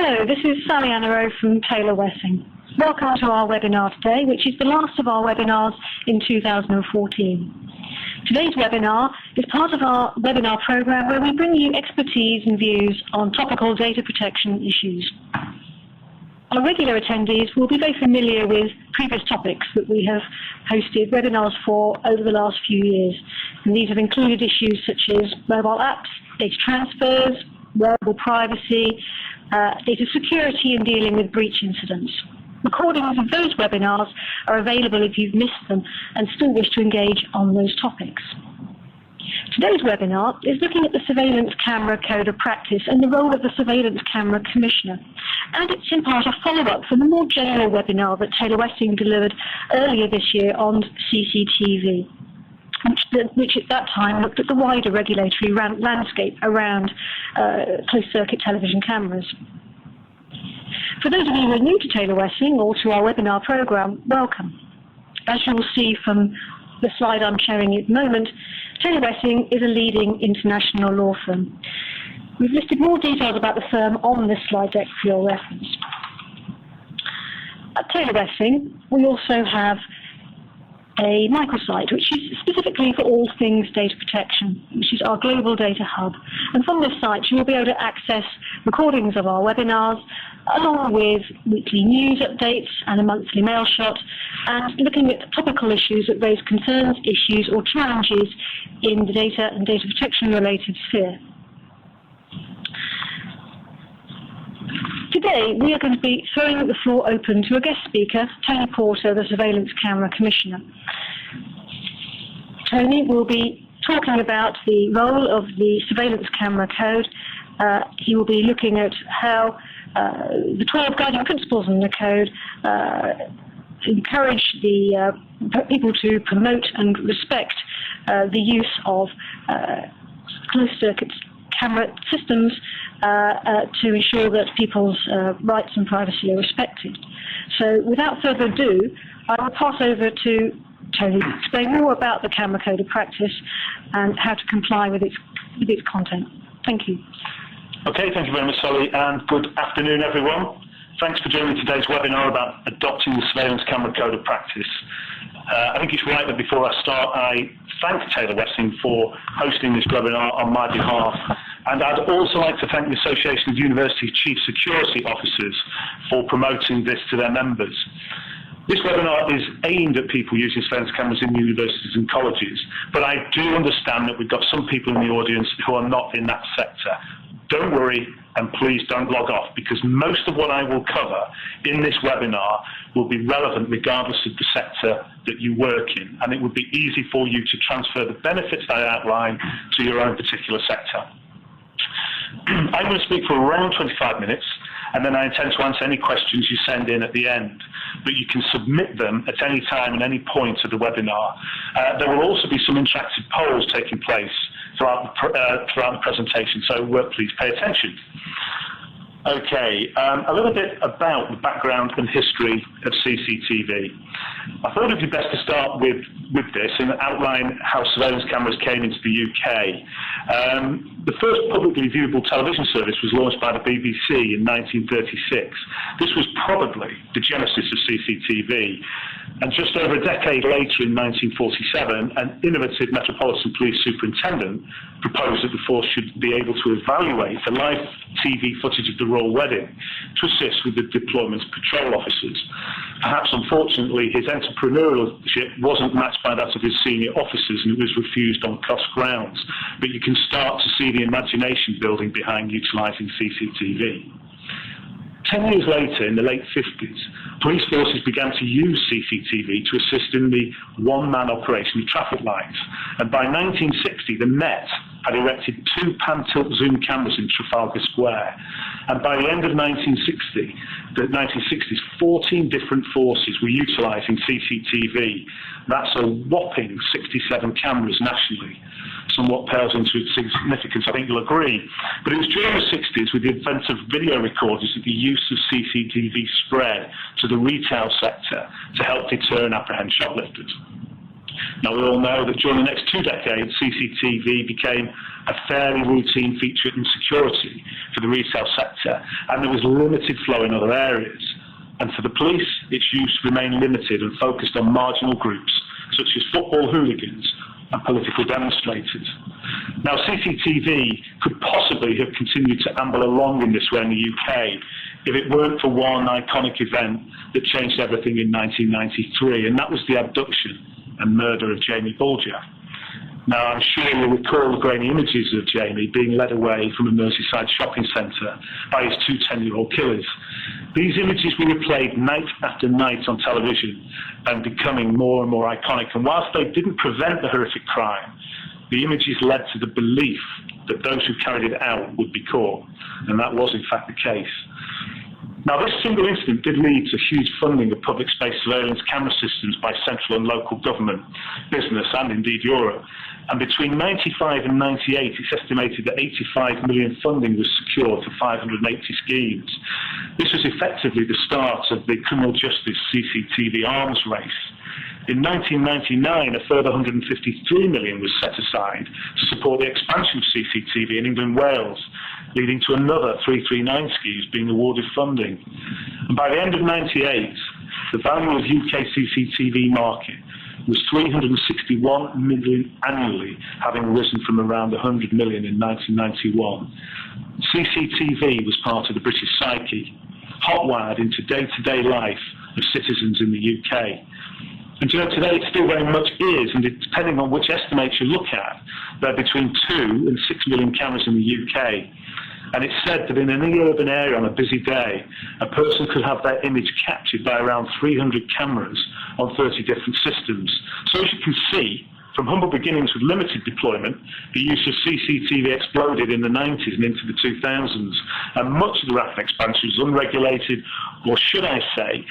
Hello, this is Sally Annero from Taylor Wessing. Welcome to our webinar today, which is the last of our webinars in 2014. Today's webinar is part of our webinar program where we bring you expertise and views on topical data protection issues. Our regular attendees will be very familiar with previous topics that we have hosted webinars for over the last few years. And these have included issues such as mobile apps, data transfers, wearable privacy, data security, and dealing with breach incidents. Recordings of those webinars are available if you've missed them and still wish to engage on those topics. Today's webinar is looking at the Surveillance Camera Code of Practice and the role of the Surveillance Camera Commissioner. And it's in part a follow-up from the more general webinar that Taylor Wessing delivered earlier this year on CCTV, which at that time looked at the wider regulatory landscape around closed-circuit television cameras. For those of you who are new to Taylor Wessing or to our webinar program, welcome. As you will see from the slide I'm showing you at the moment, Taylor Wessing is a leading international law firm. We've listed more details about the firm on this slide deck for your reference. At Taylor Wessing, we also have a microsite, which is specifically for all things data protection, which is our global data hub. And from this site, you will be able to access recordings of our webinars, along with weekly news updates and a monthly mail shot, and looking at topical issues that raise concerns, issues, or challenges in the data and data protection-related sphere. Today, we are going to be throwing the floor open to a guest speaker, Tony Porter, the Surveillance Camera Commissioner. Tony will be talking about the role of the Surveillance Camera Code. He will be looking at how the 12 guiding principles in the code encourage the people to promote and respect the use of closed-circuit camera systems to ensure that people's rights and privacy are respected. So without further ado, I will pass over to Tony to explain more about the Camera Code of Practice and how to comply with its content. Thank you. Okay, thank you very much, Sally, and good afternoon, everyone. Thanks for joining today's webinar about adopting the Surveillance Camera Code of Practice. I think it's right that before I start, I thank Taylor Wessing for hosting this webinar on my behalf. And I'd also like to thank the Association of University Chief Security Officers for promoting this to their members. This webinar is aimed at people using surveillance cameras in universities and colleges, but I do understand that we've got some people in the audience who are not in that sector. Don't worry, and please don't log off, because most of what I will cover in this webinar will be relevant regardless of the sector that you work in, and it would be easy for you to transfer the benefits I outline to your own particular sector. I'm going to speak for around 25 minutes, and then I intend to answer any questions you send in at the end. But you can submit them at any time and any point of the webinar. There will also be some interactive polls taking place throughout the presentation, so please pay attention. Okay, a little bit about the background and history of CCTV. I thought it would be best to start with this and outline how surveillance cameras came into the UK. The first publicly viewable television service was launched by the BBC in 1936. This was probably the genesis of CCTV. And just over a decade later, in 1947, an innovative Metropolitan Police Superintendent proposed that the force should be able to evaluate the live TV footage of the royal wedding to assist with the deployment of patrol officers. Perhaps, unfortunately, his entrepreneurship wasn't matched by that of his senior officers, and it was refused on cost grounds. But you can start to see the imagination building behind utilising CCTV. 10 years later, in the late 50s, police forces began to use CCTV to assist in the one-man operation of traffic lights. And by 1960, the Met had erected 2 pan-tilt zoom cameras in Trafalgar Square. And by the end of the 1960s, 14 different forces were utilising CCTV. That's a whopping 67 cameras nationally. Somewhat pales into its significance, I think you'll agree. But it was during the 60s, with the advent of video recorders, that the use of CCTV spread to the retail sector to help deter and apprehend shoplifters. Now, we all know that during the next 2 decades, CCTV became a fairly routine feature in security, for the resale sector, and there was limited flow in other areas. And for the police, its use remained limited and focused on marginal groups, such as football hooligans and political demonstrators. Now, CCTV could possibly have continued to amble along in this way in the UK if it weren't for one iconic event that changed everything in 1993, and that was the abduction and murder of Jamie Bulger. Now, I'm sure you'll recall the grainy images of Jamie being led away from a Merseyside shopping centre by his two 10-year-old killers. These images were replayed night after night on television and becoming more and more iconic. And whilst they didn't prevent the horrific crime, the images led to the belief that those who carried it out would be caught. And that was, in fact, the case. Now, this single incident did lead to huge funding of public space surveillance camera systems by central and local government, business, and indeed Europe. And between 95 and 98, it's estimated that 85 million funding was secured for 580 schemes. This was effectively the start of the criminal justice CCTV arms race. In 1999, a further 153 million was set aside to support the expansion of CCTV in England and Wales, leading to another 339 schemes being awarded funding. And by the end of 98, the value of UK CCTV market was 361 million annually, having risen from around 100 million in 1991. CCTV was part of the British psyche, hotwired into day-to-day life of citizens in the UK. And today it still very much is, and depending on which estimates you look at, there are between 2 and 6 million cameras in the UK. And it's said that in any urban area on a busy day, a person could have their image captured by around 300 cameras on 30 different systems. So as you can see, from humble beginnings with limited deployment, the use of CCTV exploded in the 90s and into the 2000s, and much of the rapid expansion was unregulated, or should I say,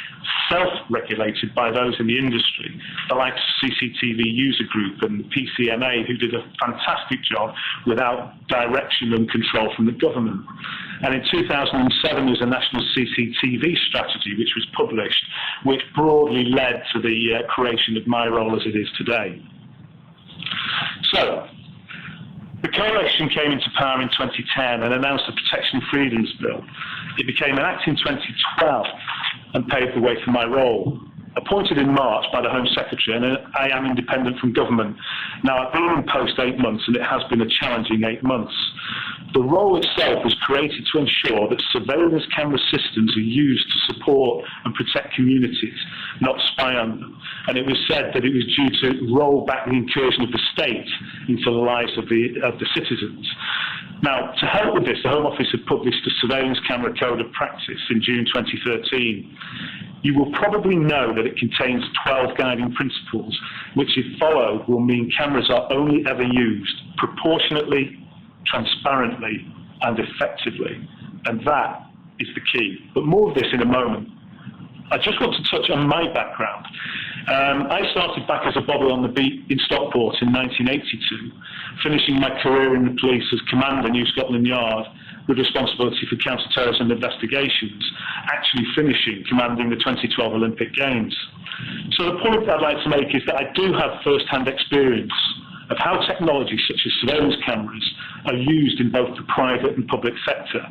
self-regulated by those in the industry, the likes of CCTV User Group and the PCMA, who did a fantastic job without direction and control from the government. And in 2007, there was a national CCTV strategy which was published, which broadly led to the creation of my role as it is today. So, the coalition came into power in 2010 and announced the Protection and Freedoms Bill. It became an act in 2012 and paved the way for my role. Appointed in March by the Home Secretary, and I am independent from government. Now, I've been in post 8 months, and it has been a challenging 8 months. The role itself was created to ensure that surveillance camera systems are used to support and protect communities, not spy on them. And it was said that it was due to roll back the incursion of the state into the lives of the citizens. Now, to help with this, the Home Office had published the Surveillance Camera Code of Practice in June 2013. You will probably know that it contains 12 guiding principles, which if followed will mean cameras are only ever used proportionately, transparently and effectively. And that is the key. But more of this in a moment. I just want to touch on my background. I started back as a bobber on the beat in Stockport in 1982, finishing my career in the police as Commander, New Scotland Yard, with responsibility for counter-terrorism investigations, actually finishing commanding the 2012 Olympic Games. So the point I'd like to make is that I do have first-hand experience of how technology such as surveillance cameras are used in both the private and public sector,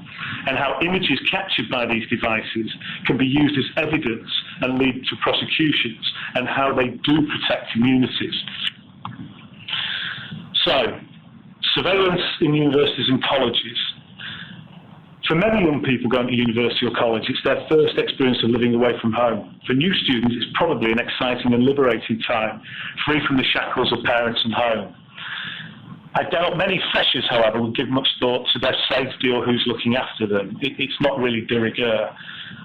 and how images captured by these devices can be used as evidence and lead to prosecutions, and how they do protect communities. So, surveillance in universities and colleges. For many young people going to university or college, it's their first experience of living away from home. For new students, it's probably an exciting and liberating time, free from the shackles of parents and home. I doubt many freshers, however, will give much thought to their safety or who's looking after them. It's not really de rigueur.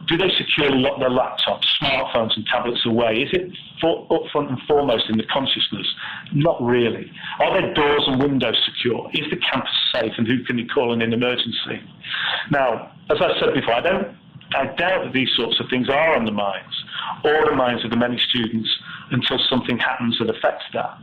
Do they securely lock their laptops, smartphones and tablets away? Is it up front and foremost in the consciousness? Not really. Are their doors and windows secure? Is the campus safe, and who can you call in an emergency? Now, as I said before, I doubt that these sorts of things are on the minds, or the minds of the many students, until something happens that affects that.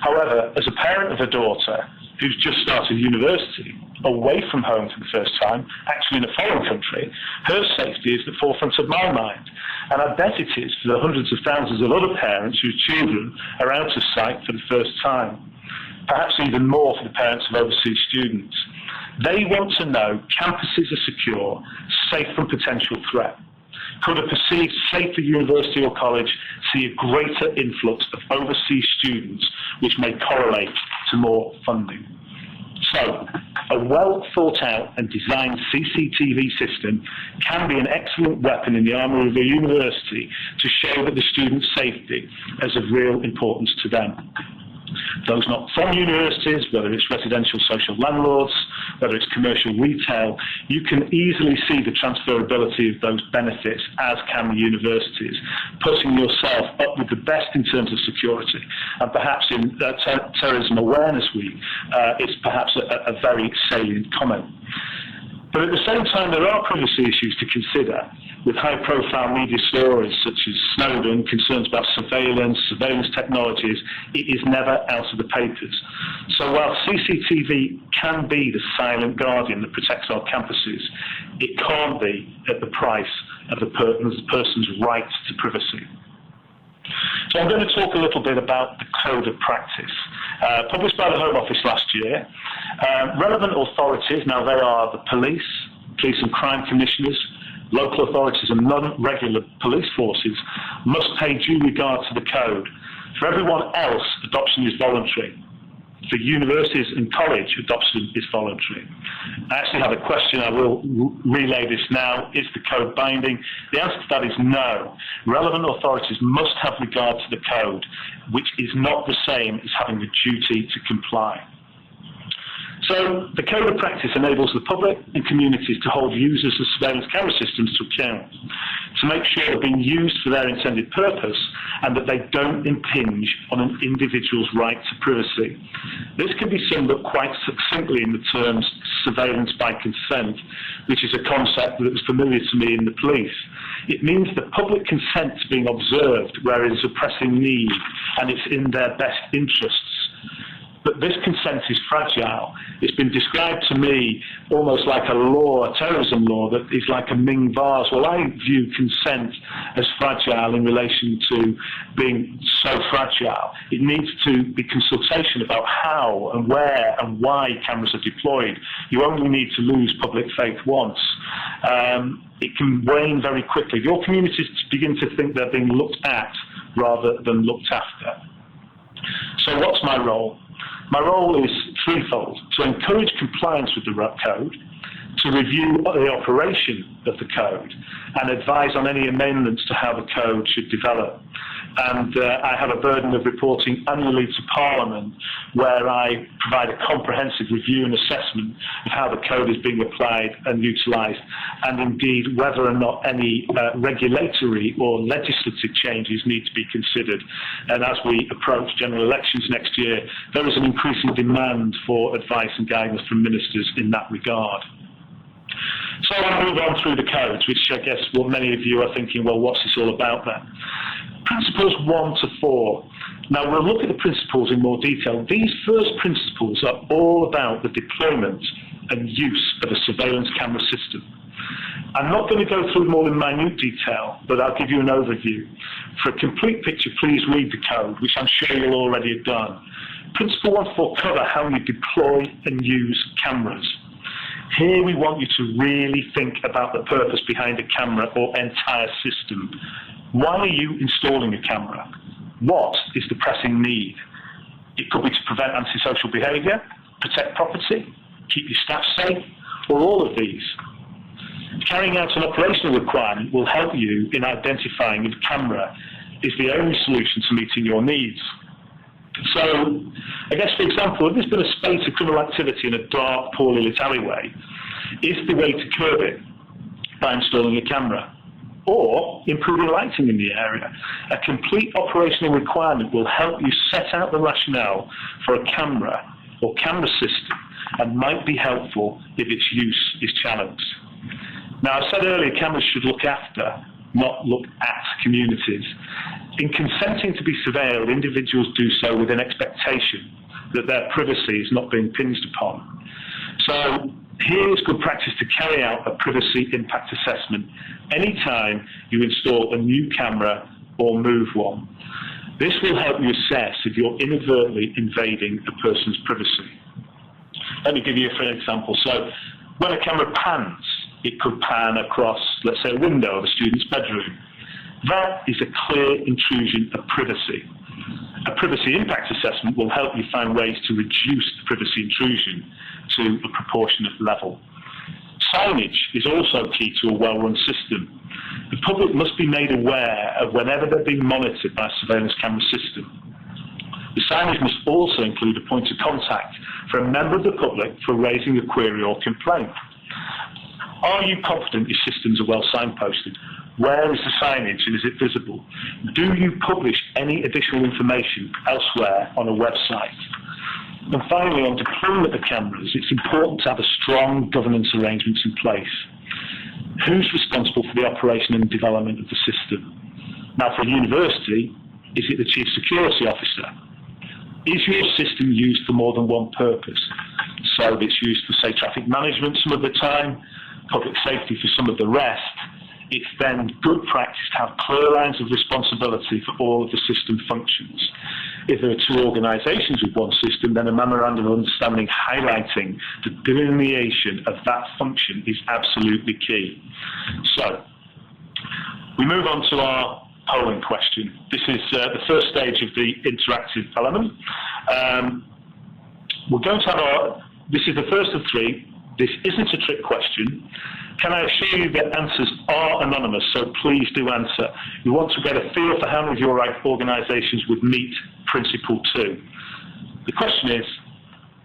However, as a parent of a daughter who's just started university, away from home for the first time, actually in a foreign country, her safety is the forefront of my mind. And I bet it is for the hundreds of thousands of other parents whose children are out of sight for the first time. Perhaps even more for the parents of overseas students. They want to know campuses are secure, safe from potential threat. Could a perceived safer university or college see a greater influx of overseas students, which may correlate to more funding? So, a well thought out and designed CCTV system can be an excellent weapon in the armour of a university to show that the students' safety is of real importance to them. Those not from universities, whether it's residential social landlords, whether it's commercial retail, you can easily see the transferability of those benefits, as can the universities, putting yourself up with the best in terms of security. And perhaps in Terrorism Awareness Week, it's perhaps a very salient comment. But at the same time, there are privacy issues to consider, with high-profile media stories such as Snowden, concerns about surveillance technologies. It is never out of the papers. So while CCTV can be the silent guardian that protects our campuses, it can't be at the price of the person's right to privacy. So I'm going to talk a little bit about the Code of Practice, published by the Home Office last year. Relevant authorities, now they are the police and crime commissioners, local authorities and non-regular police forces, must pay due regard to the code. For everyone else, adoption is voluntary. For universities and college, adoption is voluntary. I actually have a question. I will relay this now. Is the code binding? The answer to that is no. Relevant authorities must have regard to the code, which is not the same as having the duty to comply. So the Code of Practice enables the public and communities to hold users of surveillance camera systems to account, to make sure they're being used for their intended purpose and that they don't impinge on an individual's right to privacy. This can be summed up quite succinctly in the terms surveillance by consent, which is a concept that was familiar to me in the police. It means that public consent to being observed where it is a pressing need and it's in their best interests. But this consent is fragile. It's been described to me almost like a law, a terrorism law, that is like a Ming vase. Well, I view consent as fragile in relation to being so fragile. It needs to be consultation about how and where and why cameras are deployed. You only need to lose public faith once. It can wane very quickly. Your communities begin to think they're being looked at rather than looked after. So what's my role? My role is threefold: to encourage compliance with the code, to review the operation of the code, and advise on any amendments to how the code should develop. And I have a burden of reporting annually to Parliament, where I provide a comprehensive review and assessment of how the code is being applied and utilised, and indeed whether or not any regulatory or legislative changes need to be considered. And as we approach general elections next year, there is an increasing demand for advice and guidance from ministers in that regard. So I'll move on through the codes, which I guess what many of you are thinking, well, what's this all about then? Principles 1 to 4. Now we'll look at the principles in more detail. These first principles are all about the deployment and use of a surveillance camera system. I'm not going to go through them all in minute detail, but I'll give you an overview. For a complete picture, please read the code, which I'm sure you'll already have done. Principle 1 to 4 cover how you deploy and use cameras. Here we want you to really think about the purpose behind a camera or entire system. Why are you installing a camera? What is the pressing need? It could be to prevent antisocial behaviour, protect property, keep your staff safe, or all of these. Carrying out an operational requirement will help you in identifying if a camera is the only solution to meeting your needs. So, I guess, for example, if there's been a spate of criminal activity in a dark, poorly lit alleyway, is the way to curb it by installing a camera or improving lighting in the area? A complete operational requirement will help you set out the rationale for a camera or camera system and might be helpful if its use is challenged. Now, I said earlier, cameras should look after, not look at communities. In consenting to be surveilled, individuals do so with an expectation that their privacy is not being impinged upon. So here's good practice to carry out a privacy impact assessment anytime you install a new camera or move one. This will help you assess if you're inadvertently invading a person's privacy. Let me give you for an example. So when a camera pans, it could pan across, let's say, a window of a student's bedroom. That is a clear intrusion of privacy. A privacy impact assessment will help you find ways to reduce the privacy intrusion to a proportionate level. Signage is also key to a well-run system. The public must be made aware of whenever they're being monitored by a surveillance camera system. The signage must also include a point of contact for a member of the public for raising a query or complaint. Are you confident your systems are well signposted? Where is the signage and is it visible? Do you publish any additional information elsewhere on a website? And finally, on deployment of cameras, it's important to have a strong governance arrangements in place. Who's responsible for the operation and development of the system? Now, for a university, is it the Chief Security Officer? Is your system used for more than one purpose? So it's used for, say, traffic management some of the time, public safety for some of the rest. It's then good practice to have clear lines of responsibility for all of the system functions. If there are two organisations with one system, then a memorandum of understanding highlighting the delineation of that function is absolutely key. So, we move on to our polling question. This is the first stage of the interactive element. We're going to have this is the first of three. This isn't a trick question. Can I assure you that answers are anonymous, so please do answer. You want to get a feel for how many of your organisations would meet Principle 2. The question is,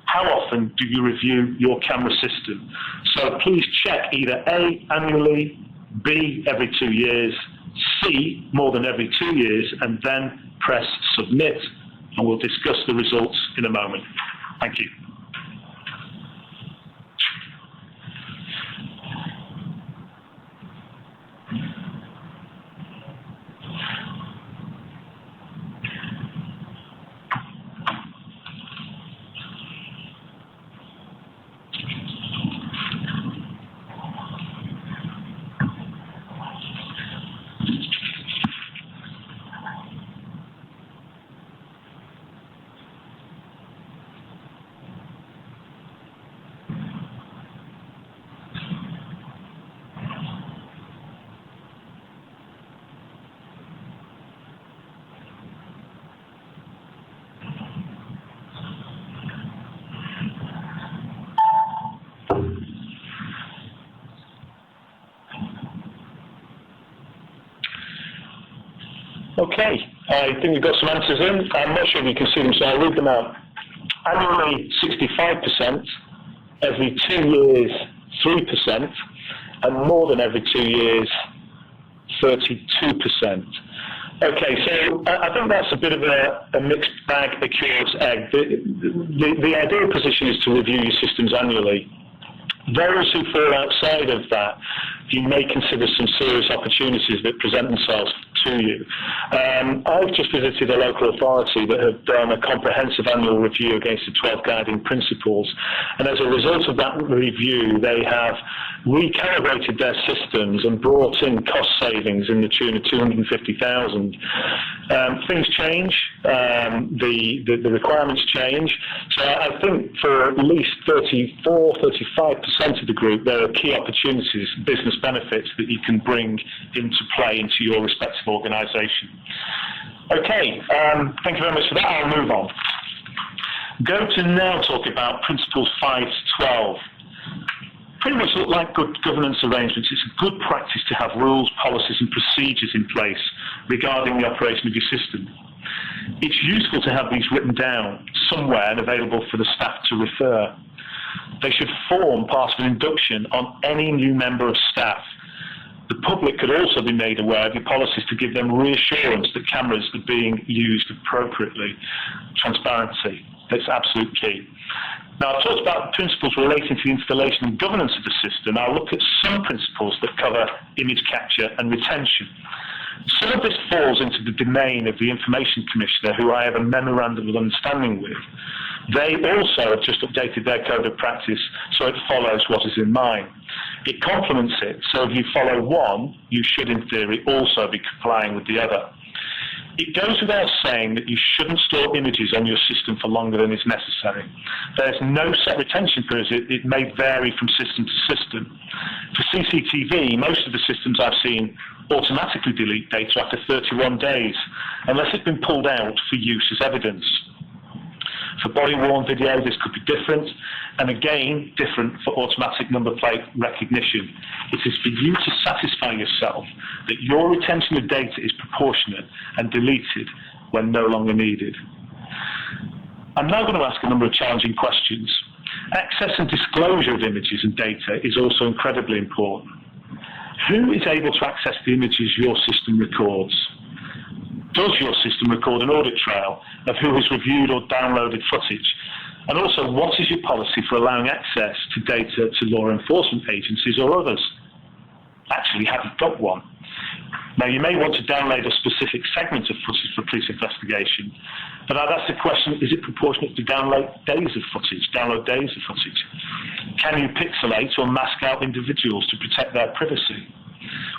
how often do you review your camera system? So please check either A, annually, B, every 2 years, C, more than every 2 years, and then press submit, and we'll discuss the results in a moment. Thank you. Okay, I think we've got some answers in. I'm not sure if you can see them, so I'll read them out. Annually, 65%, every 2 years, 3%, and more than every 2 years, 32%. Okay, so I think that's a bit of a mixed bag, a curious egg. The ideal position is to review your systems annually. Those who fall outside of that, you may consider some serious opportunities that present themselves to you. I've just visited a local authority that have done a comprehensive annual review against the 12 guiding principles, and as a result of that review, they have recalibrated their systems and brought in cost savings in the tune of 250,000. Things change, the requirements change, so I think for at least 35% of the group, there are key opportunities, business benefits that you can bring into play into your respective organisation. Okay, thank you very much for that. I'll move on. Going to now talk about Principles 5 to 12. Pretty much look like good governance arrangements. It's a good practice to have rules, policies and procedures in place regarding the operation of your system. It's useful to have these written down somewhere and available for the staff to refer. They should form part of an induction on any new member of staff. The public could also be made aware of your policies to give them reassurance that cameras are being used appropriately. Transparency, that's absolute key. Now, I've talked about principles relating to the installation and governance of the system. I'll look at some principles that cover image capture and retention. Some of this falls into the domain of the Information Commissioner, who I have a memorandum of understanding with. They also have just updated their code of practice, so it follows what is in mine. It complements it, so if you follow one, you should, in theory, also be complying with the other. It goes without saying that you shouldn't store images on your system for longer than is necessary. There's no set retention period. It may vary from system to system. For CCTV, most of the systems I've seen automatically delete data after 31 days, unless it's been pulled out for use as evidence. For body-worn video, this could be different, and again, different for automatic number plate recognition. It is for you to satisfy yourself that your retention of data is proportionate and deleted when no longer needed. I'm now going to ask a number of challenging questions. Access and disclosure of images and data is also incredibly important. Who is able to access the images your system records? Does your system record an audit trail of who has reviewed or downloaded footage? And also, what is your policy for allowing access to data to law enforcement agencies or others? Actually, have you got one? Now, you may want to download a specific segment of footage for police investigation, but I'd ask the question, is it proportionate to download days of footage? Can you pixelate or mask out individuals to protect their privacy?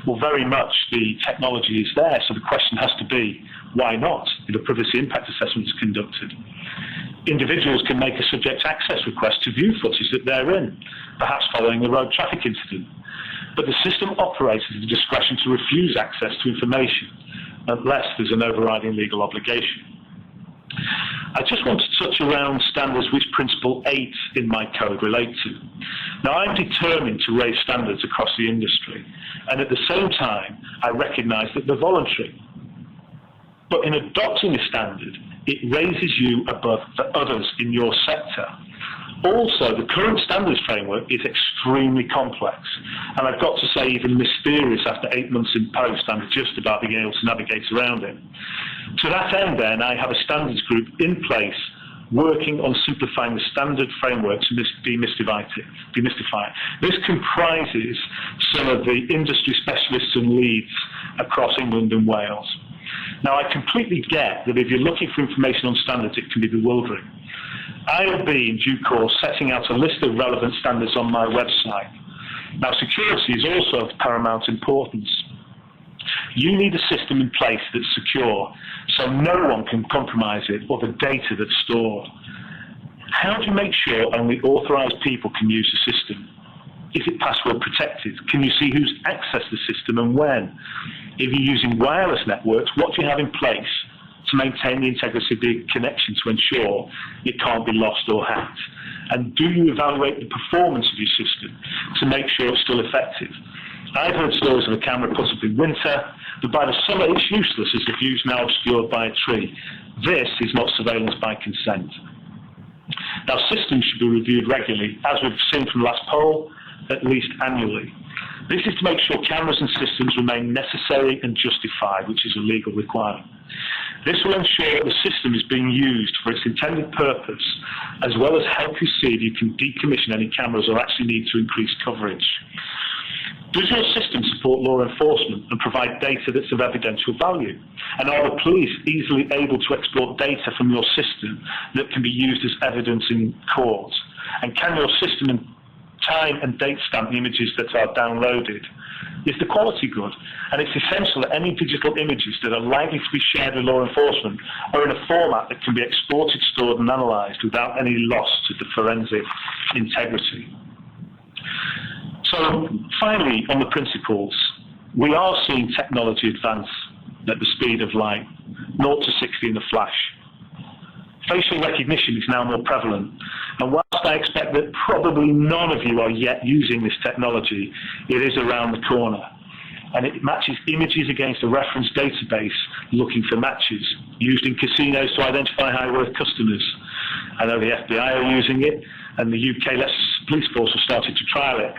Well, very much the technology is there, so the question has to be, why not, if a privacy impact assessment is conducted? Individuals can make a subject access request to view footage that they're in, perhaps following a road traffic incident. But the system operates with the discretion to refuse access to information, unless there's an overriding legal obligation. I just want to touch around standards which Principle 8 in my code relate to. Now, I'm determined to raise standards across the industry, and at the same time, I recognise that they're voluntary. But in adopting a standard, it raises you above the others in your sector. Also, the current standards framework is extremely complex, and I've got to say even mysterious after 8 months in post. I'm just about being able to navigate around it. To that end, then, I have a standards group in place working on simplifying the standard framework to demystify it. This comprises some of the industry specialists and leads across England and Wales. Now, I completely get that if you're looking for information on standards, it can be bewildering. I will be, in due course, setting out a list of relevant standards on my website. Now, security is also of paramount importance. You need a system in place that's secure, so no one can compromise it or the data that's stored. How do you make sure only authorised people can use the system? Is it password protected? Can you see who's accessed the system and when? If you're using wireless networks, what do you have in place to maintain the integrity of the connection to ensure it can't be lost or hacked? And do you evaluate the performance of your system to make sure it's still effective? I've heard stories of a camera put up in winter, but by the summer it's useless as the view's now obscured by a tree. This is not surveillance by consent. Now, systems should be reviewed regularly, as we've seen from the last poll, at least annually. This is to make sure cameras and systems remain necessary and justified, which is a legal requirement. This will ensure that the system is being used for its intended purpose, as well as help you see if you can decommission any cameras or actually need to increase coverage. Does your system support law enforcement and provide data that's of evidential value? And are the police easily able to export data from your system that can be used as evidence in court? And can your system time and date stamp the images that are downloaded? Is the quality good? And it's essential that any digital images that are likely to be shared with law enforcement are in a format that can be exported, stored and analysed without any loss to the forensic integrity. So finally, on the principles, we are seeing technology advance at the speed of light, 0 to 60 in a flash. Facial recognition is now more prevalent, and whilst I expect that probably none of you are yet using this technology, it is around the corner. And it matches images against a reference database looking for matches, used in casinos to identify high-worth customers. I know the FBI are using it, and the UK police force has started to trial it.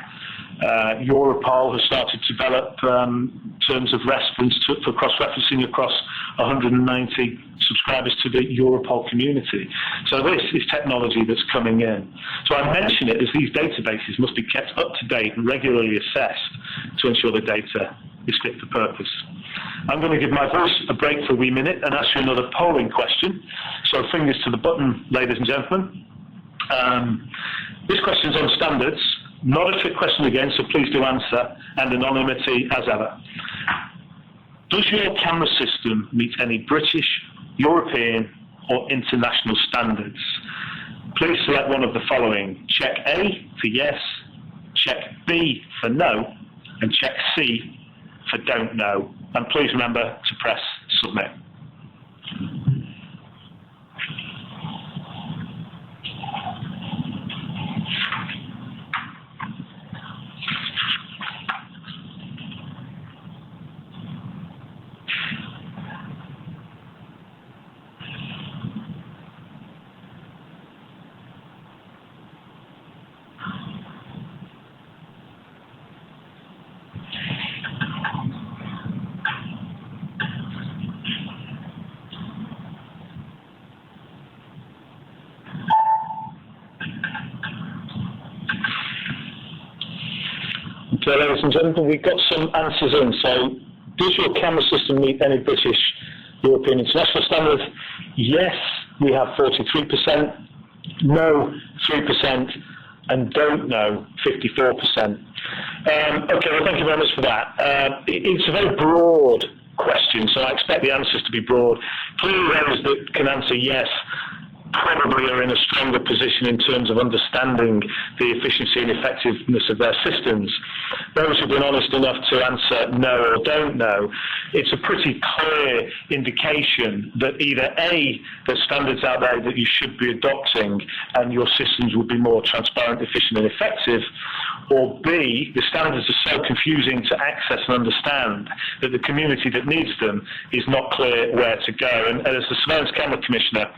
Europol has started to develop terms of reference for cross-referencing across 190 subscribers to the Europol community. So this is technology that's coming in. So I mention it as these databases must be kept up to date and regularly assessed to ensure the data is fit for purpose. I'm going to give my voice a break for a wee minute and ask you another polling question. So fingers to the button, ladies and gentlemen. This question's on standards. Not a trick question again, so please do answer, and anonymity as ever. Does your camera system meet any British, European or international standards? Please select one of the following. Check A for yes, check B for no, and check C for don't know. And please remember to press submit. Okay, ladies and gentlemen, we've got some answers in. So, does your camera system meet any British, European, international standards? Yes, we have 43%, no, 3%, and don't know, 54%. Okay, well, thank you very much for that. It's a very broad question, so I expect the answers to be broad. Clearly, those that can answer yes probably are in a stronger position in terms of understanding the efficiency and effectiveness of their systems. Those who've been honest enough to answer no or don't know, it's a pretty clear indication that either A, there's standards out there that you should be adopting and your systems will be more transparent, efficient and effective, or B, the standards are so confusing to access and understand that the community that needs them is not clear where to go. And as the Surveillance Camera Commissioner,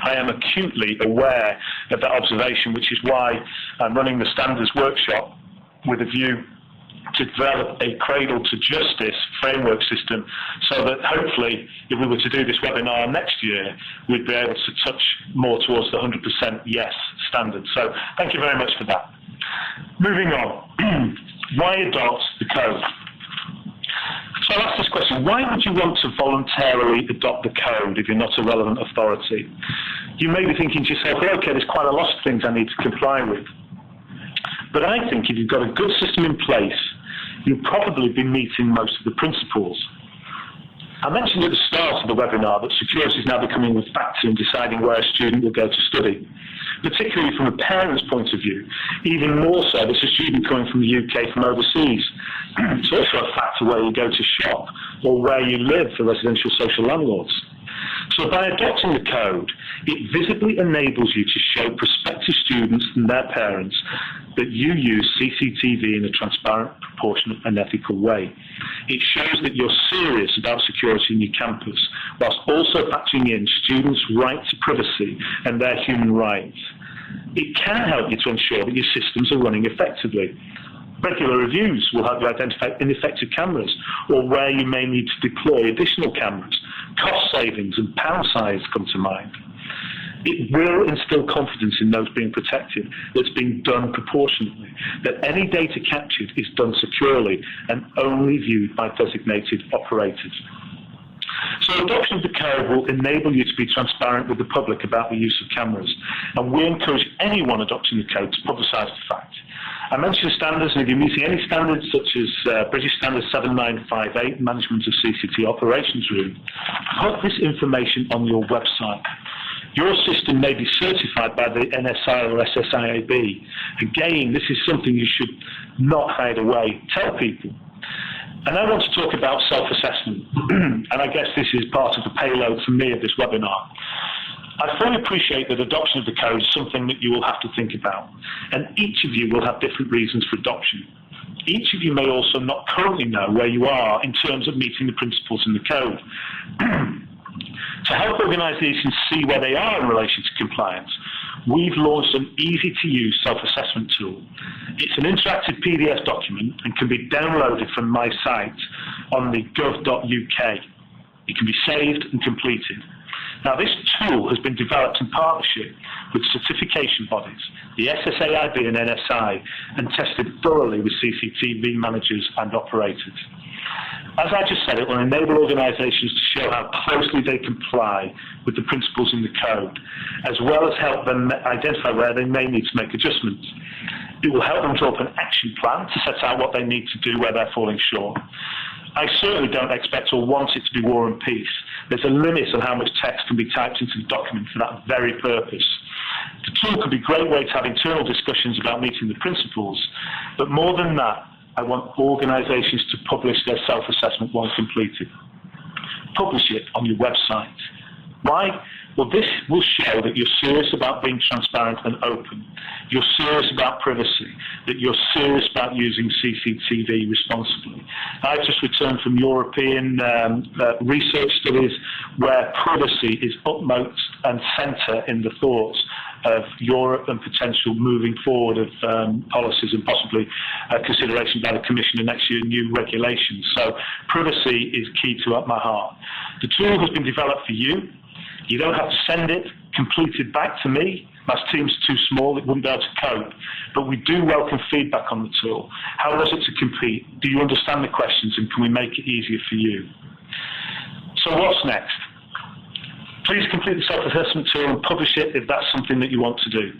I am acutely aware of that observation, which is why I'm running the standards workshop with a view to develop a cradle to justice framework system so that hopefully if we were to do this webinar next year, we'd be able to touch more towards the 100% yes standard. So thank you very much for that. Moving on, why adopt the code? So I'll ask this question, why would you want to voluntarily adopt the code if you're not a relevant authority? You may be thinking to yourself, well, okay, there's quite a lot of things I need to comply with. But I think if you've got a good system in place, you'll probably be meeting most of the principles. I mentioned at the start of the webinar that security is now becoming a factor in deciding where a student will go to study, particularly from a parent's point of view, even more so if it's a student coming from the UK from overseas. It's also a factor where you go to shop or where you live for residential social landlords. So by adopting the code, it visibly enables you to show prospective students and their parents that you use CCTV in a transparent, proportionate and ethical way. It shows that you're serious about security in your campus, whilst also factoring in students' right to privacy and their human rights. It can help you to ensure that your systems are running effectively. Regular reviews will help you identify ineffective cameras or where you may need to deploy additional cameras. Cost savings and pound size come to mind. It will instill confidence in those being protected, that's being done proportionately, that any data captured is done securely and only viewed by designated operators. So adoption of the code will enable you to be transparent with the public about the use of cameras, and we encourage anyone adopting the code to publicise the fact. I mentioned standards, and if you're meeting any standards such as British Standard 7958, Management of CCT Operations Room, put this information on your website. Your system may be certified by the NSI or SSIAB. Again, this is something you should not hide away. Tell people. And I want to talk about self-assessment, and I guess this is part of the payload for me of this webinar. I fully appreciate that adoption of the code is something that you will have to think about, and each of you will have different reasons for adoption. Each of you may also not currently know where you are in terms of meeting the principles in the code. To help organisations see where they are in relation to compliance, we've launched an easy-to-use self-assessment tool. It's an interactive PDF document and can be downloaded from my site on the gov.uk. It can be saved and completed. Now, this tool has been developed in partnership with certification bodies, the SSAIB and NSI, and tested thoroughly with CCTV managers and operators. As I just said, it will enable organisations to show how closely they comply with the principles in the code, as well as help them identify where they may need to make adjustments. It will help them draw up an action plan to set out what they need to do where they're falling short. I certainly don't expect or want it to be war and peace. There's a limit on how much text can be typed into the document for that very purpose. The tool could be a great way to have internal discussions about meeting the principles, but more than that, I want organisations to publish their self-assessment once completed. Publish it on your website. Why? Well, this will show that you're serious about being transparent and open. You're serious about privacy, that you're serious about using CCTV responsibly. I've just returned from European research studies where privacy is upmost and centre in the thoughts of Europe and potential moving forward of policies and possibly consideration by the Commission and next year new regulations. So privacy is key to my heart. The tool has been developed for you. You don't have to send it completed back to me. My team's too small, it wouldn't be able to cope. But we do welcome feedback on the tool. How was it to compete? Do you understand the questions and can we make it easier for you? So what's next? Please complete the self-assessment tool and publish it if that's something that you want to do.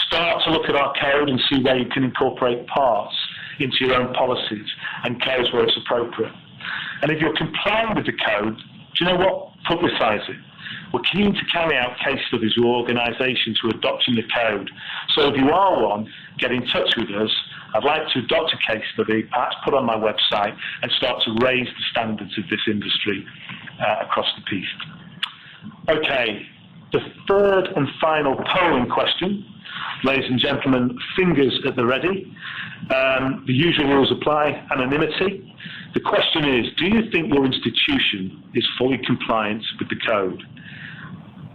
Start to look at our code and see where you can incorporate parts into your own policies and codes where it's appropriate. And if you're complying with the code, do you know what? Publicise it. We're keen to carry out case studies with organisations who are adopting the code. So if you are one, get in touch with us. I'd like to adopt a case study, perhaps put on my website, and start to raise the standards of this industry across the piece. Okay, the third and final polling question. Ladies and gentlemen, fingers at the ready. The usual rules apply, anonymity. The question is, do you think your institution is fully compliant with the code?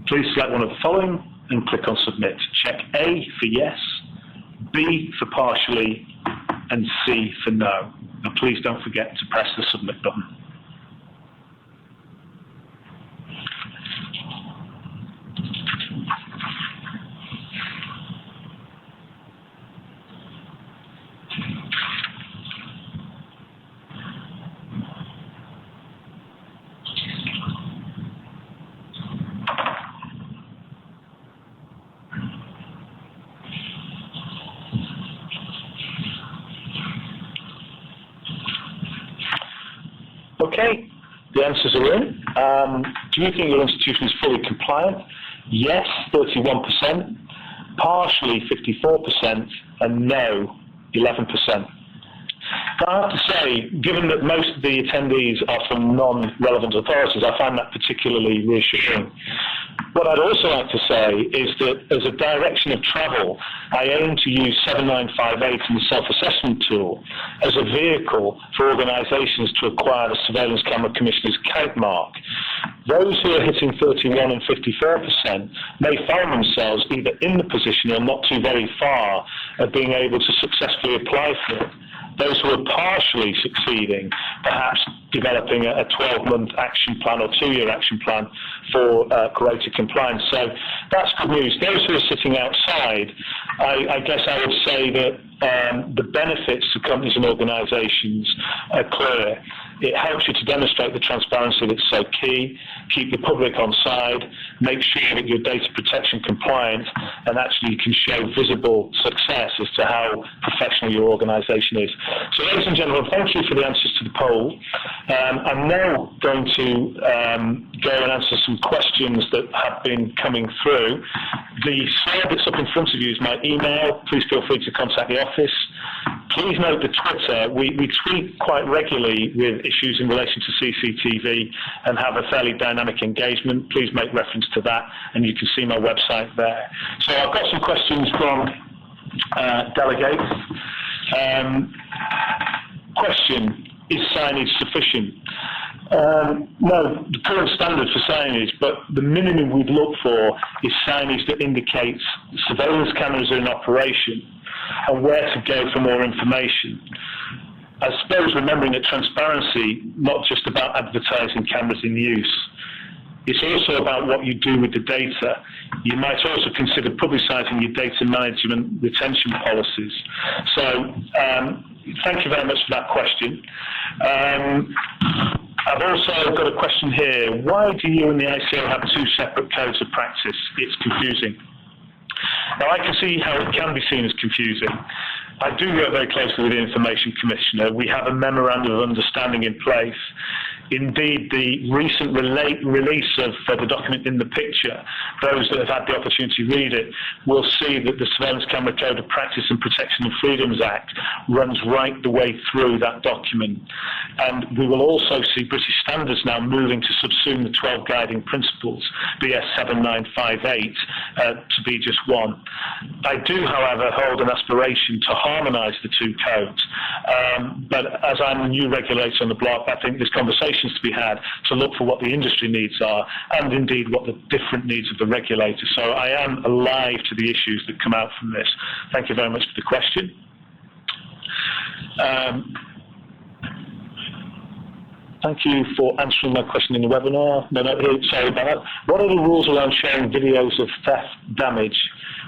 Please select one of the following and click on submit. Check A for yes, B for partially, and C for no. And please don't forget to press the submit button. Okay, the answers are in. Do you think your institution is fully compliant? Yes, 31%, partially 54%, and no, 11%. But I have to say, given that most of the attendees are from non-relevant authorities, I find that particularly reassuring. What I'd also like to say is that as a direction of travel, I aim to use 7958 and the self-assessment tool as a vehicle for organisations to acquire the Surveillance Camera Commissioner's count mark. Those who are hitting 31 and 54% may find themselves either in the position or not too very far of being able to successfully apply for it. Those who are partially succeeding, perhaps developing a 12-month action plan or 2-year action plan for greater compliance. So that's good news. Those who are sitting outside, I guess I would say that the benefits to companies and organisations are clear. It helps you to demonstrate the transparency that's so key, keep the public on side, make sure that you're data protection compliant, and actually you can show visible success as to how professional your organisation is. So ladies and gentlemen, thank you for the answers to the poll. I'm now going to go and answer some questions that have been coming through. The slide that's up in front of you is my email. Please feel free to contact the office. Please note the Twitter. We tweet quite regularly with issues in relation to CCTV and have a fairly dynamic engagement. Please make reference to that, and you can see my website there. So I've got some questions from delegates. Question, is signage sufficient? No, the current standard for signage, but the minimum we'd look for is signage that indicates surveillance cameras are in operation and where to go for more information. I suppose remembering that transparency, not just about advertising cameras in use, it's also about what you do with the data. You might also consider publicising your data management retention policies. So thank you very much for that question. I've also got a question here. Why do you and the ICO have two separate codes of practice? It's confusing. Now, I can see how it can be seen as confusing. I do work very closely with the Information Commissioner. We have a memorandum of understanding in place. Indeed, the recent release of the document in the picture, those that have had the opportunity to read it will see that the Surveillance Camera Code of Practice and Protection of Freedoms Act runs right the way through that document. And we will also see British standards now moving to subsume the 12 guiding principles, BS 7958, to be just one. I do, however, hold an aspiration to harmonise the two codes. But as I'm a new regulator on the block, I think there's conversations to be had to look for what the industry needs are and indeed what the different needs of the regulator. So I am alive to the issues that come out from this. Thank you very much for the question. Thank you for answering my question in the webinar. Sorry about that. What are the rules around sharing videos of theft damage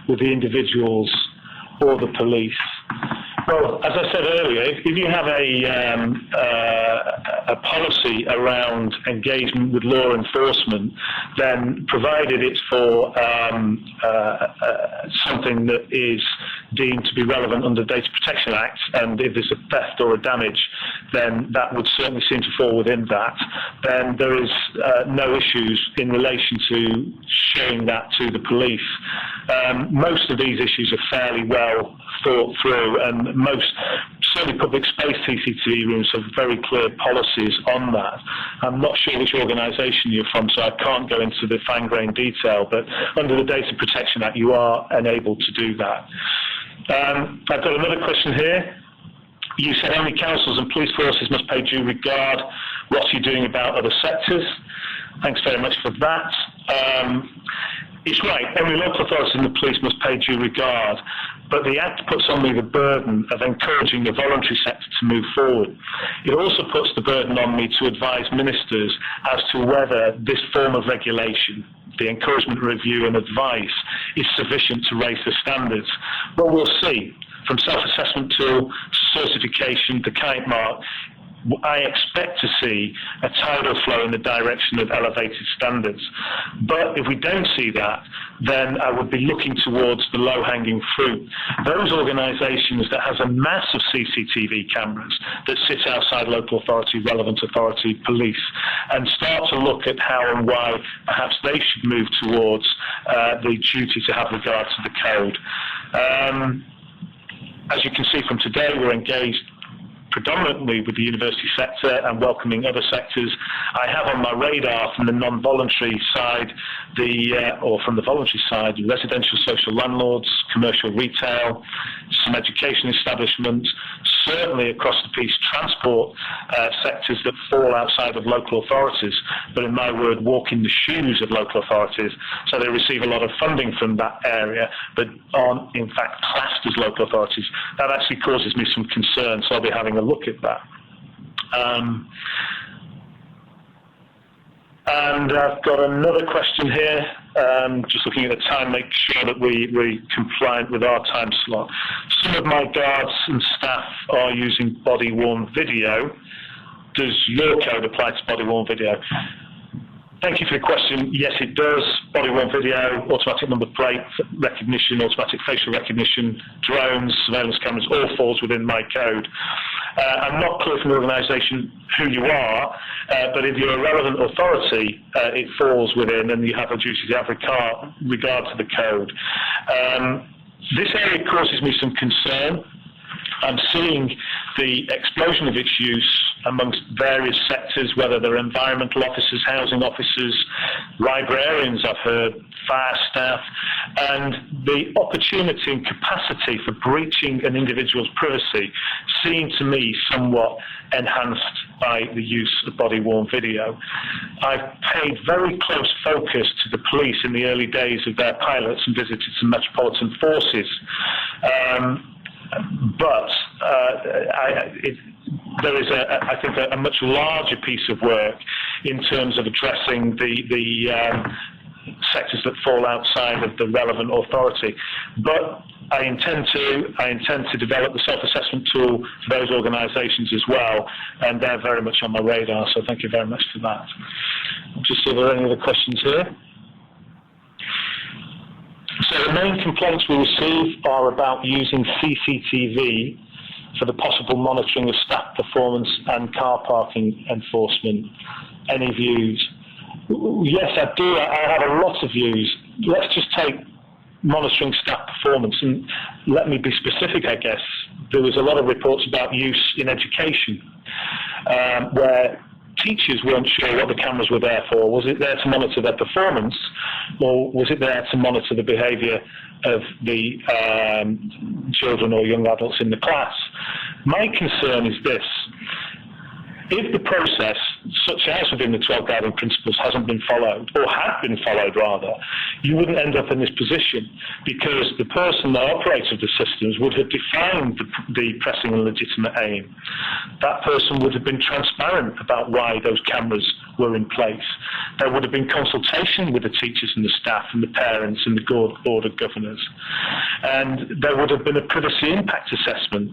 with the individuals or the police? Well, as I said earlier, if you have a policy around engagement with law enforcement, then provided it's for something that is deemed to be relevant under the Data Protection Act, and if there's a theft or a damage, then that would certainly seem to fall within that, then there is no issues in relation to showing that to the police. Most of these issues are fairly well thought through, and most, certainly public space CCTV rooms have very clear policies on that. I'm not sure which organisation you're from, so I can't go into the fine-grained detail, but under the Data Protection Act you are enabled to do that. I've got another question here. You said only councils and police forces must pay due regard. What are you doing about other sectors? Thanks very much for that. It's right, only local authorities and the police must pay due regard, but the Act puts on me the burden of encouraging the voluntary sector to move forward. It also puts the burden on me to advise ministers as to whether this form of regulation, the encouragement review and advice, is sufficient to raise the standards. Well, we'll see. From self-assessment tool to certification to kite mark, I expect to see a tidal flow in the direction of elevated standards. But if we don't see that, then I would be looking towards the low-hanging fruit. Those organisations that has a mass of CCTV cameras that sit outside local authority, relevant authority, police, and start to look at how and why perhaps they should move towards the duty to have regard to the code. As you can see from today, we're engaged predominantly with the university sector and welcoming other sectors. I have on my radar from the non-voluntary side, from the voluntary side, residential social landlords, commercial retail, some education establishments, certainly across the piece transport sectors that fall outside of local authorities, but in my word, walk in the shoes of local authorities. So they receive a lot of funding from that area, but aren't in fact classed as local authorities. That actually causes me some concern, so I'll be having a look at that. And I've got another question here, just looking at the time, make sure that we're compliant with our time slot. Some of my guards and staff are using body-worn video. Does your code apply to body-worn video? Thank you for the question. Yes, it does. Body-worn video, automatic number plate recognition, automatic facial recognition, drones, surveillance cameras, all falls within my code. I'm not clear from the organisation who you are, but if you're a relevant authority, it falls within, and you have a duty to have regard to the code. This area causes me some concern. I'm seeing the explosion of its use amongst various sectors, whether they're environmental officers, housing officers, librarians, I've heard, fire staff, and the opportunity and capacity for breaching an individual's privacy seem to me somewhat enhanced by the use of body-worn video. I've paid very close focus to the police in the early days of their pilots and visited some metropolitan forces. But there is, I think, a much larger piece of work in terms of addressing the sectors that fall outside of the relevant authority. But I intend to develop the self-assessment tool for those organisations as well, and they're very much on my radar, so thank you very much for that. I'll just see if there are any other questions here. So the main complaints we receive are about using CCTV for the possible monitoring of staff performance and car parking enforcement. Any views? Yes, I do. I have a lot of views. Let's just take monitoring staff performance, and let me be specific, I guess. There was a lot of reports about use in education, where teachers weren't sure what the cameras were there for. Was it there to monitor their performance, or was it there to monitor the behaviour of the children or young adults in the class? My concern is this: if the process, such as within the 12 guiding principles, hasn't been followed, or had been followed rather, you wouldn't end up in this position, because the person that operated the systems would have defined the pressing and legitimate aim. That person would have been transparent about why those cameras were in place. There would have been consultation with the teachers and the staff and the parents and the board of governors. And there would have been a privacy impact assessment.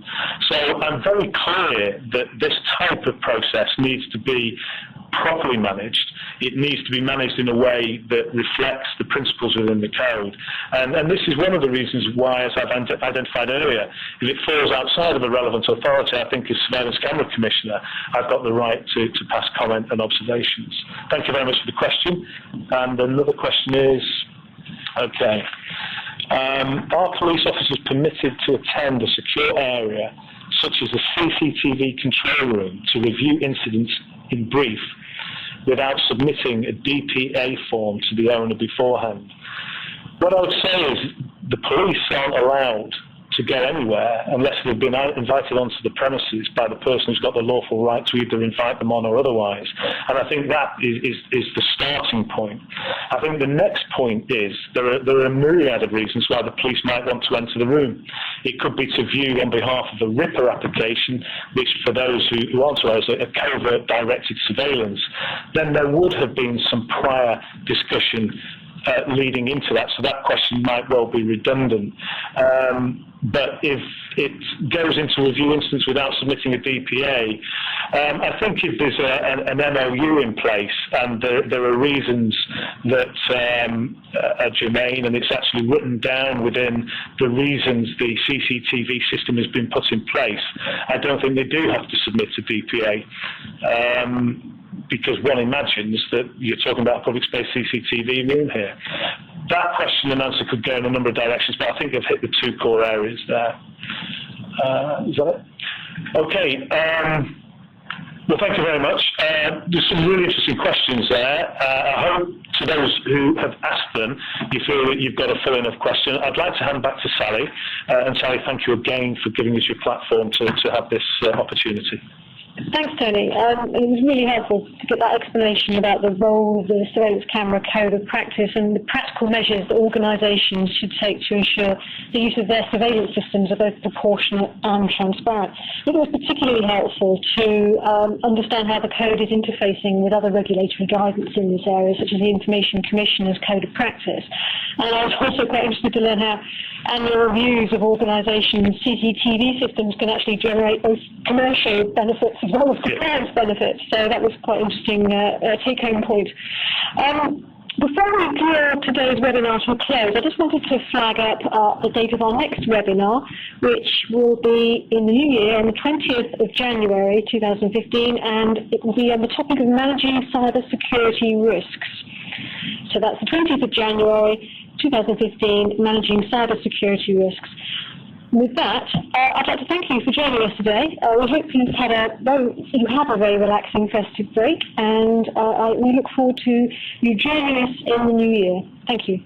So I'm very clear that this type of process needs to be properly managed. It needs to be managed in a way that reflects the principles within the code. And this is one of the reasons why, as I've identified earlier, if it falls outside of a relevant authority, I think as Surveillance Camera Commissioner, I've got the right to pass comment and observations. Thank you very much for the question. And another question is, okay, are police officers permitted to attend a secure area, such as a CCTV control room, to review incidents in brief without submitting a DPA form to the owner beforehand? What I would say is the police aren't allowed to go anywhere unless they've been invited onto the premises by the person who's got the lawful right to either invite them on or otherwise. And I think that is the starting point. I think the next point is there are a myriad of reasons why the police might want to enter the room. It could be to view on behalf of the RIPA application, which for those who aren't aware is a covert directed surveillance. Then there would have been some prior discussion leading into that, so that question might well be redundant. But if it goes into review instance without submitting a DPA, I think if there's an MOU in place and there are reasons that are germane and it's actually written down within the reasons the CCTV system has been put in place, I don't think they do have to submit a DPA. Because one imagines that you're talking about a public space CCTV room here. That question and answer could go in a number of directions, but I think they've hit the two core areas there. Is that it? Okay. Well, thank you very much. There's some really interesting questions there. I hope to those who have asked them, you feel that you've got a full enough question. I'd like to hand back to Sally. And Sally, thank you again for giving us your platform to have this opportunity. Thanks, Tony. It was really helpful to get that explanation about the role of the Surveillance Camera Code of Practice and the practical measures that organisations should take to ensure the use of their surveillance systems are both proportionate and transparent. It was particularly helpful to understand how the code is interfacing with other regulatory guidance in this area, such as the Information Commissioner's Code of Practice. And I was also quite interested to learn how annual reviews of organisations' CCTV systems can actually generate both commercial benefits as well as compliance benefits. So that was quite interesting take-home point. Before we draw today's webinar to a close, I just wanted to flag up the date of our next webinar, which will be in the new year on the 20th of January 2015, and it will be on the topic of managing cyber security risks. So that's the 20th of January 2015, managing cyber security risks. With that, I'd like to thank you for joining us today. We hope you have a very relaxing festive break, and we look forward to you joining us in the new year. Thank you.